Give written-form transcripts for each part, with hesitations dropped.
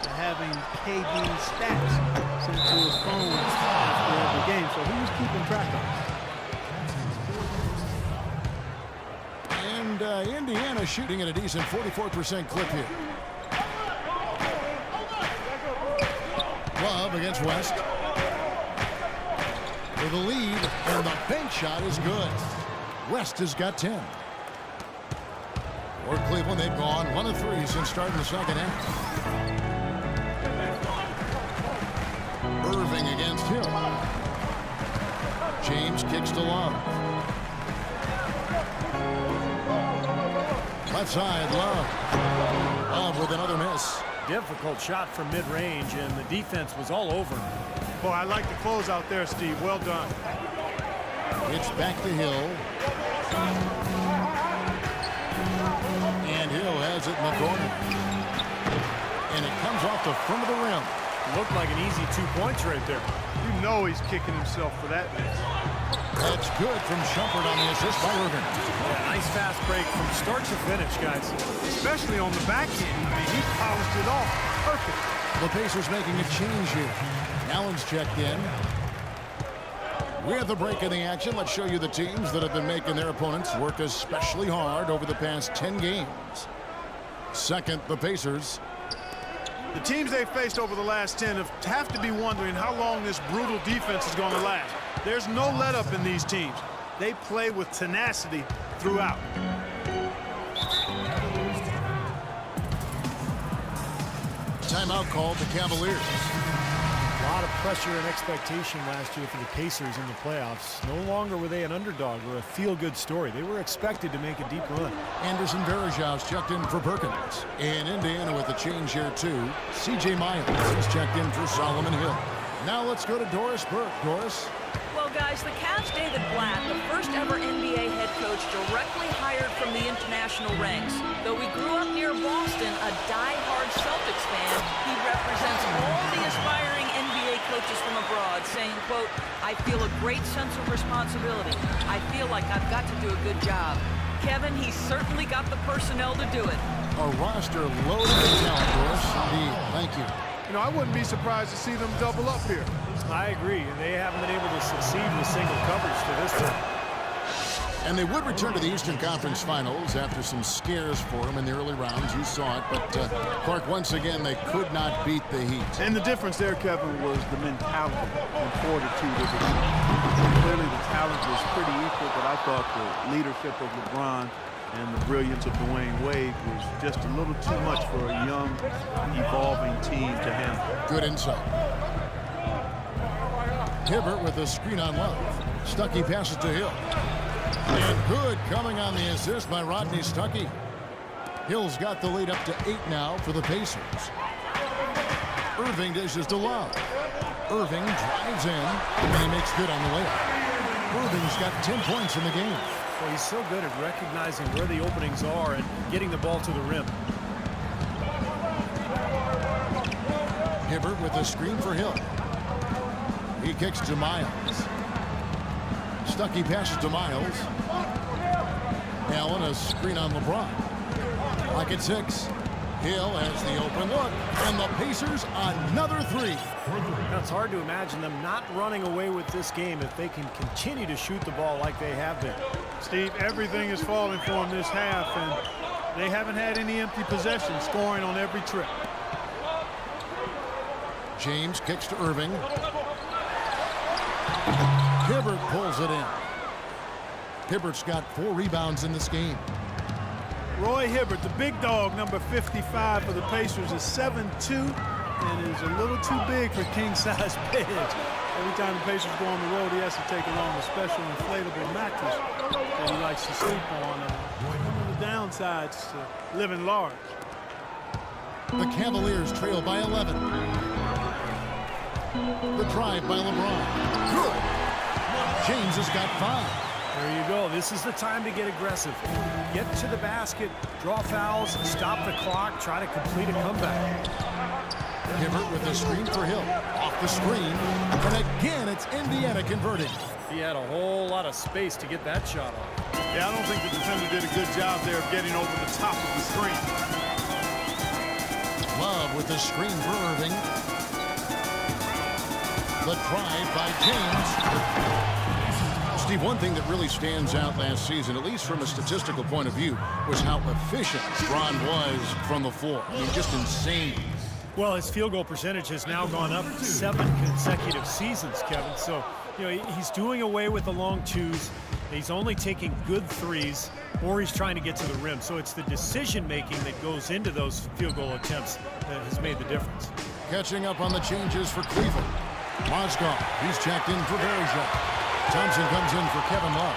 to having KD's stats sent to his phone after every game, so he was keeping track of it. And Indiana shooting at a decent 44% clip here. Love against West. For the lead, and the bank shot is good. West has got 10. For Cleveland, they've gone 1 of 3 since starting the second half. Irving against Hill. James kicks to Love. Left side, Love. Love with another miss. Difficult shot from mid-range, and the defense was all over him. Boy, I like the close out there, Steve. Well done. It's back to Hill. And Hill has it in the corner. And it comes off the front of the rim. Looked like an easy 2 points right there. You know he's kicking himself for that miss. That's good from Shumpert on the assist by Irving. Yeah, nice fast break from start to finish, guys. Especially on the back end. I mean, he polished it off. Perfect. The Pacers making a change here. Allen's checked in. With a break in the action, let's show you the teams that have been making their opponents work especially hard over the past 10 games. Second, the Pacers. The teams they've faced over the last 10 have to be wondering how long this brutal defense is going to last. There's no let-up in these teams. They play with tenacity throughout. Timeout called the Cavaliers. A lot of pressure and expectation last year for the Pacers in the playoffs. No longer were they an underdog or a feel-good story. They were expected to make a deep run. Anderson Varejau's checked in for Perkins. And Indiana with a change here too. C.J. Miles is checked in for Solomon Hill. Now let's go to Doris Burke. Doris? Well, guys, the Cavs' David Blatt, the first ever NBA head coach directly hired from the international ranks. Though he grew up near Boston, a die-hard Celtics fan, he represents all the aspiring NBA coaches from abroad, saying, quote, I feel a great sense of responsibility. I feel like I've got to do a good job. Kevin, he's certainly got the personnel to do it. A roster loaded with talent, Doris. Indeed. Thank you. You know, I wouldn't be surprised to see them double up here. I agree. They haven't been able to succeed with single coverage to this point. And they would return to the Eastern Conference Finals after some scares for them in the early rounds. You saw it, but Clark, once again, they could not beat the Heat. And the difference there, Kevin, was the mentality and fortitude of the team. Clearly, the talent was pretty equal, but I thought the leadership of LeBron and the brilliance of Dwayne Wade was just a little too much for a young, evolving team to handle. Good insight. Hibbert with a screen on Love. Stuckey passes to Hill. And good coming on the assist by Rodney Stuckey. Hill's got the lead up to 8 now for the Pacers. Irving dishes to Love. Irving drives in, and he makes good on the layup. Irving's got 10 points in the game. Well, he's so good at recognizing where the openings are and getting the ball to the rim. Hibbert with a screen for Hill. He kicks to Miles. Stuckey passes to Miles. Allen a screen on LeBron. Clock at 6. Hill has the open look, and the Pacers another 3. Now, it's hard to imagine them not running away with this game if they can continue to shoot the ball like they have been. Steve, everything is falling for them this half, and they haven't had any empty possessions, scoring on every trip. James kicks to Irving. Hibbert pulls it in. Hibbert's got 4 rebounds in this game. Roy Hibbert, the big dog, number 55 for the Pacers, is 7'2", and is a little too big for king-size beds. Every time the Pacers go on the road, he has to take along a special inflatable mattress that he likes to sleep on. One of the downsides to living large. The Cavaliers trail by 11. The drive by LeBron. Good. James has got 5. There you go. This is the time to get aggressive. Get to the basket, draw fouls, stop the clock, try to complete a comeback. Hibbert with the screen for Hill. Off the screen. And again, it's Indiana converting. He had a whole lot of space to get that shot off. Yeah, I don't think the defender did a good job there of getting over the top of the screen. Love with the screen for Irving. The drive by James. Steve, one thing that really stands out last season, at least from a statistical point of view, was how efficient Braun was from the floor. I mean, just insane. Well, his field goal percentage has now gone up 7 consecutive seasons, Kevin. So, he's doing away with the long twos. He's only taking good threes, or he's trying to get to the rim. So it's the decision-making that goes into those field goal attempts that has made the difference. Catching up on the changes for Cleveland. Mozgov, he's checked in for Bergeron. Thompson comes in for Kevin Love.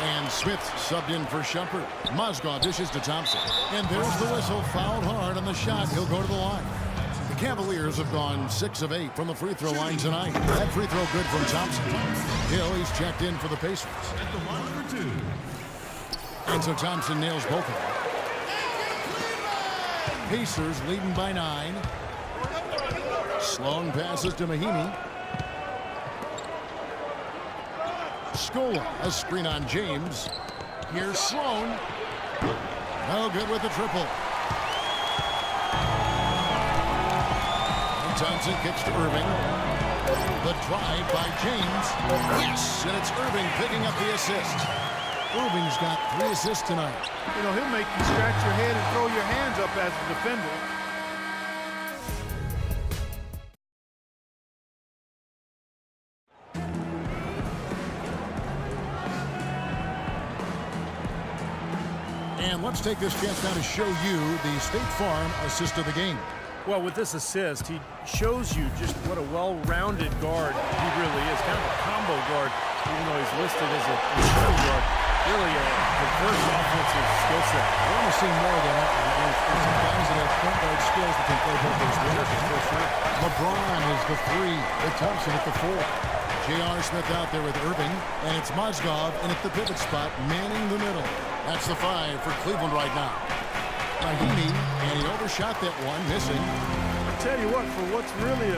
And Smith subbed in for Shumpert. Mozgov dishes to Thompson. And there's the whistle, fouled hard on the shot. He'll go to the line. The Cavaliers have gone 6 of 8 from the free throw line tonight. That free throw good from Thompson. Hill, he's checked in for the Pacers. And so Thompson nails both of them. Pacers leading by 9. Sloan passes to Mahimi. Scola, a screen on James. Here's Sloan. No good with the triple. And Thompson kicks to Irving. The drive by James. Yes, and it's Irving picking up the assist. Irving's got 3 assists tonight. He'll make you scratch your head and throw your hands up as a defender. And let's take this chance now to show you the State Farm assist of the game. Well, with this assist, he shows you just what a well-rounded guard he really is. Kind of a combo guard, even though he's listed as a shooting guard. Really a diverse offensive skill set. I want to see more of that. There's some guys that have point guard skills that can play both those positions for sure. LeBron is the 3, with Thompson at the 4. J.R. Smith out there with Irving, and it's Mozgov in at the pivot spot, manning the middle. That's the 5 for Cleveland right now. Mahimi, and he overshot that one, missing. I tell you what, for what's really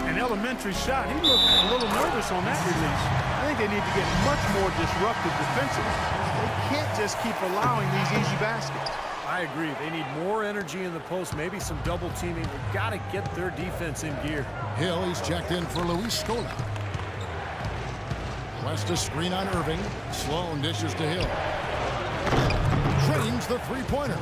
an elementary shot, he looked a little nervous on that release. I think they need to get much more disruptive defensively. They can't just keep allowing these easy baskets. I agree. They need more energy in the post, maybe some double teaming. They've got to get their defense in gear. Hill, he's checked in for Luis Scola. West a screen on Irving. Sloan dishes to Hill. Trains the three-pointer.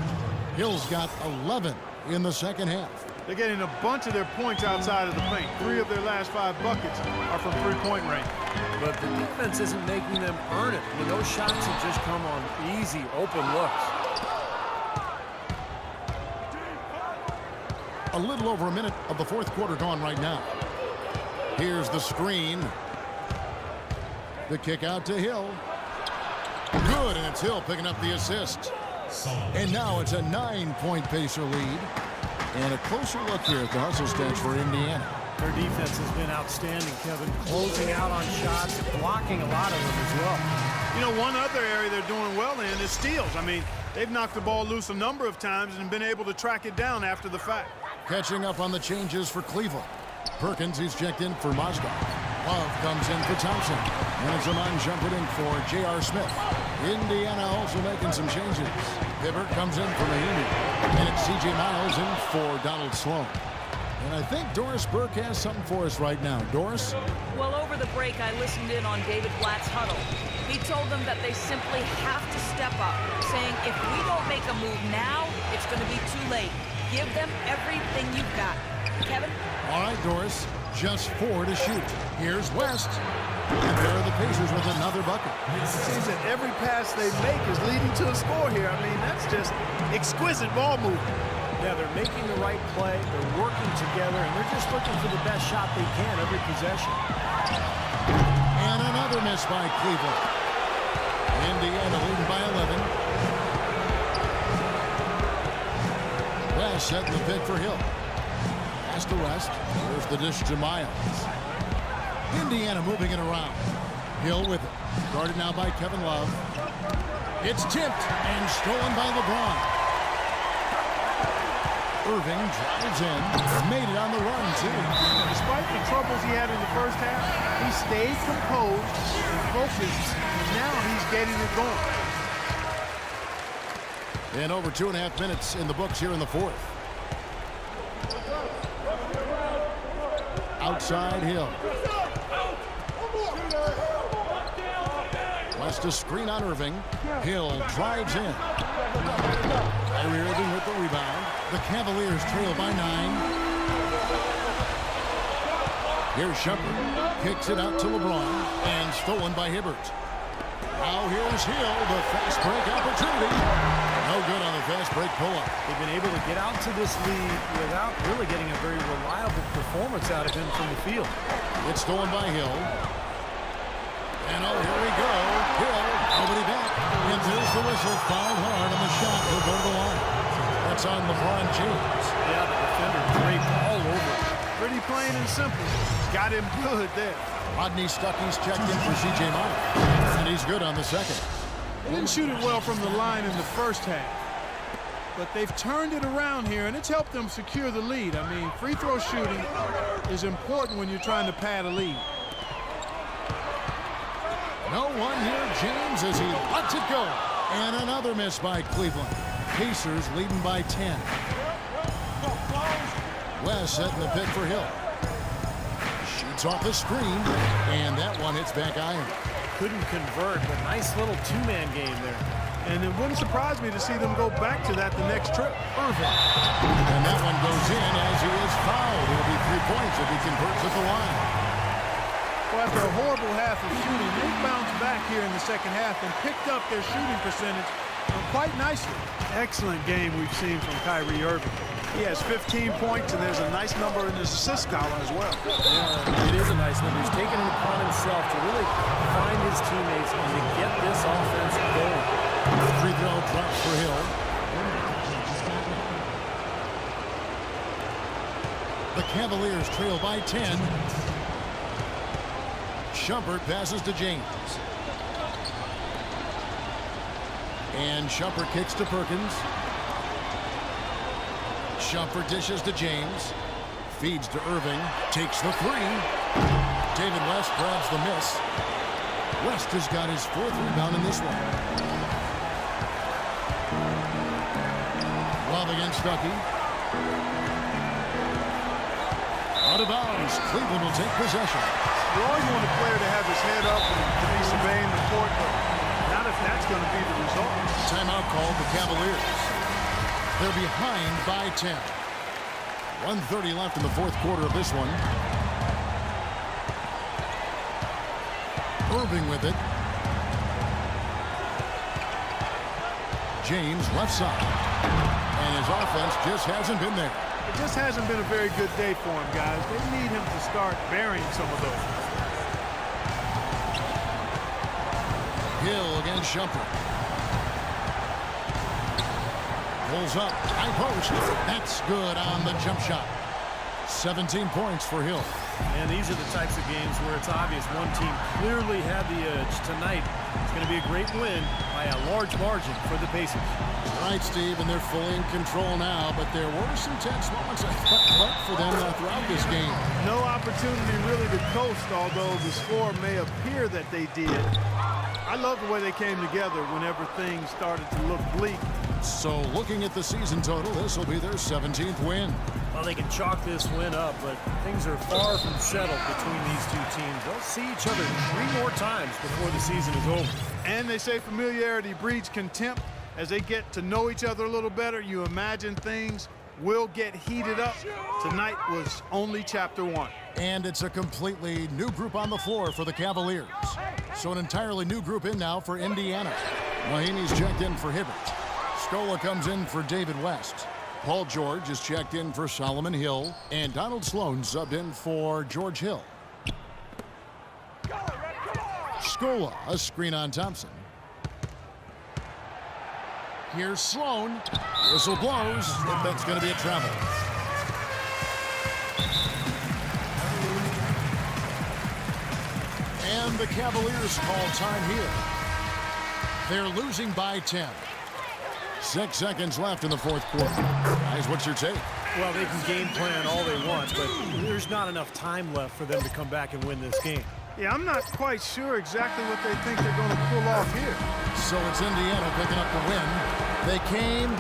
Hill's got 11 in the second half. They're getting a bunch of their points outside of the paint. 3 of their last 5 buckets are from three-point range. But the defense isn't making them earn it. When those shots have just come on easy, open looks. A little over a minute of the fourth quarter gone right now. Here's the screen. The kick out to Hill. Good, and it's Hill picking up the assist. And now it's a 9-point Pacer lead. And a closer look here at the hustle stats for Indiana. Their defense has been outstanding, Kevin. Closing out on shots, blocking a lot of them as well. One other area they're doing well in is steals. I mean, they've knocked the ball loose a number of times and been able to track it down after the fact. Catching up on the changes for Cleveland. Perkins, he's checked in for Mozgov. Love comes in for Thompson. And it's a man jumping in for J.R. Smith. Indiana also making some changes. Hibbert comes in for Mahimi. And it's C.J. Miles in for Donald Sloan. And I think Doris Burke has something for us right now. Doris? Well, over the break, I listened in on David Blatt's huddle. He told them that they simply have to step up, saying if we don't make a move now, it's going to be too late. Give them everything you've got. Kevin? All right, Doris. Just 4 to shoot. Here's West. And there are the Pacers with another bucket. It seems that every pass they make is leading to a score here. I mean, that's just exquisite ball movement. Yeah, they're making the right play. They're working together, and they're just looking for the best shot they can every possession. And another miss by Cleveland. Indiana leading by 11. West setting the pick for Hill. Pass to West. There's the dish to Miles. Indiana moving it around. Hill with it. Guarded now by Kevin Love. It's tipped and stolen by LeBron. Irving drives in. Made it on the run, too. Despite the troubles he had in the first half, he stayed composed and focused. And now he's getting it going. And over 2.5 minutes in the books here in the fourth. Outside Hill. West a screen on Irving. Hill drives in. Kyrie Irving with the rebound. The Cavaliers trail by 9. Here's Shumpert. Kicks it out to LeBron. And stolen by Hibbert. Now here's Hill. The fast break opportunity. No good on the fast break pull-up. They've been able to get out to this lead without really getting a very reliable performance out of him from the field. It's stolen by Hill. And oh, here we go. Hill, nobody back. And there's the whistle. Fouled hard on the shot. He'll go to the line. That's on LeBron James. Yeah, the defender draped all over. Pretty plain and simple. Got him good there. Rodney Stuckey's checked in for C.J. Martin. And he's good on the second. Didn't shoot it well from the line in the first half. But they've turned it around here, and it's helped them secure the lead. I mean, free throw shooting is important when you're trying to pad a lead. No one here, James, as he lets it go. And another miss by Cleveland. Pacers leading by 10. West setting the pick for Hill. Shoots off the screen, and that one hits back iron. Couldn't convert, but nice little two-man game there. And it wouldn't surprise me to see them go back to that the next trip. Irving. And that one goes in as he is fouled. It'll be 3 points if he converts at the line. Well, after a horrible half of shooting, they bounced back here in the second half and picked up their shooting percentage quite nicely. Excellent game we've seen from Kyrie Irving. He has 15 points, and there's a nice number in his assist column as well. Yeah, it is a nice number. He's taken it upon himself to really find his teammates and to get this offense going. Free throw drops for Hill. The Cavaliers trail by 10. Shumpert passes to James. And Shumpert kicks to Perkins. Shumpert dishes to James. Feeds to Irving. Takes the three. David West grabs the miss. West has got his 4th rebound in this one. Love against Stuckey. Out of bounds. Cleveland will take possession. You always want a player to have his head up and to be surveying the court, but not if that's going to be the result. Timeout called the Cavaliers. They're behind by 10. 1:30 left in the 4th quarter of this one. Irving with it. James left side. And his offense just hasn't been there. It just hasn't been a very good day for him, guys. They need him to start burying some of those. Hill against Shumpert. Pulls up, high post. That's good on the jump shot. 17 points for Hill. And these are the types of games where it's obvious one team clearly had the edge. Tonight, it's going to be a great win by a large margin for the Pacers. Right, Steve, and they're fully in control now, but there were some tense moments, I thought, for them throughout this game. No opportunity really to coast, although the score may appear that they did. I love the way they came together whenever things started to look bleak. So looking at the season total, this will be their 17th win. Well, they can chalk this win up, but things are far from settled between these two teams. They'll see each other 3 more times before the season is over. And they say familiarity breeds contempt. As they get to know each other a little better, you imagine things will get heated up. Tonight was only chapter 1. And it's a completely new group on the floor for the Cavaliers. So an entirely new group in now for Indiana. Mahinmi's checked in for Hibbert. Scola comes in for David West. Paul George is checked in for Solomon Hill. And Donald Sloan subbed in for George Hill. Scola, a screen on Thompson. Here's Sloan. Whistle blows. That's going to be a travel. And the Cavaliers call time here. They're losing by 10. 6 seconds left in the 4th quarter. Guys, what's your take? Well, they can game plan all they want, but there's not enough time left for them to come back and win this game. Yeah, I'm not quite sure exactly what they think they're going to pull off here. So it's Indiana picking up the win. They came,